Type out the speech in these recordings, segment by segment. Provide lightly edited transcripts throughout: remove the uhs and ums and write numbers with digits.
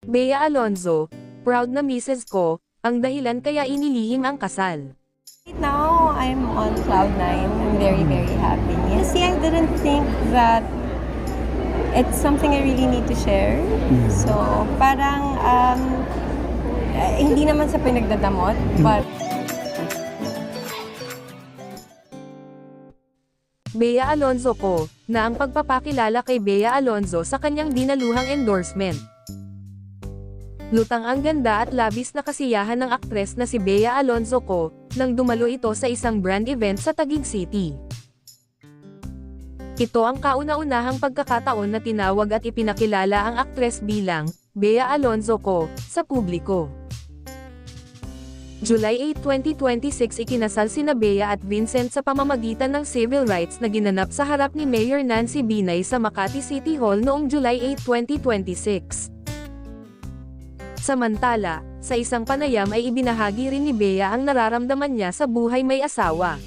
Bea Alonzo, proud na misis ko, ang dahilan kaya inilihim ang kasal. Right now, I'm on cloud nine. I'm very, very happy. See, I didn't think that it's something I really need to share. So, parang, hindi naman sa pinagdadamot, but Bea Alonzo ko, na ang pagpapakilala kay Bea Alonzo sa kanyang dinaluhang endorsement. Lutang ang ganda at labis na kasiyahan ng aktres na si Bea Alonzo ko, nang dumalo ito sa isang brand event sa Taguig City. Ito ang kauna-unahang pagkakataon na tinawag at ipinakilala ang aktres bilang Bea Alonzo ko sa publiko. July 8, 2026 ikinasal sina Bea at Vincent sa pamamagitan ng civil rights na ginanap sa harap ni Mayor Nancy Binay sa Makati City Hall noong July 8, 2026. Samantala, sa isang panayam ay ibinahagi rin ni Bea ang nararamdaman niya sa buhay may asawa.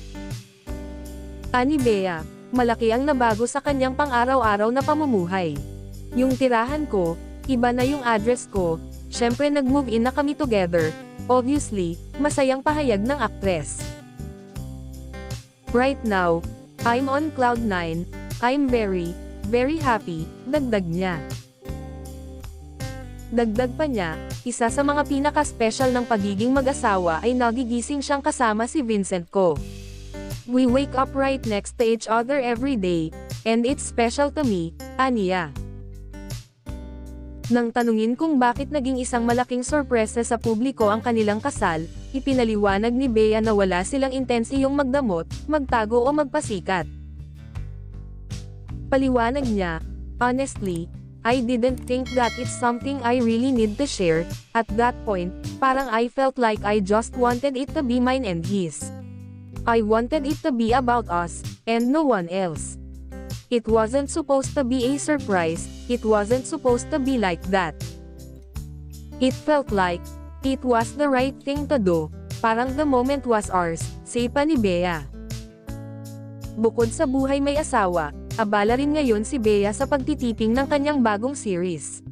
Ani Bea, malaki ang nabago sa kanyang pang-araw-araw na pamumuhay. Yung tirahan ko, iba na yung address ko, syempre nag-move in na kami together. Obviously, masayang pahayag ng aktres. Right now, I'm on cloud nine, I'm very, very happy, dagdag niya. Dagdag pa niya, isa sa mga pinaka-special ng pagiging mag-asawa ay nagigising siyang kasama si Vincent ko. We wake up right next to each other every day, and it's special to me, aniya. Nang tanungin kung bakit naging isang malaking sorpresa sa publiko ang kanilang kasal, ipinaliwanag ni Bea na wala silang intensiyong magdamot, magtago o magpasikat. Paliwanag niya, honestly, I didn't think that it's something I really need to share. At that point, parang I felt like I just wanted it to be mine and his. I wanted it to be about us, and no one else. It wasn't supposed to be a surprise, it wasn't supposed to be like that. It felt like, it was the right thing to do, parang the moment was ours, say pa ni Bea. Bukod sa buhay may asawa, abala rin ngayon si Bea sa pagtitiping ng kanyang bagong series.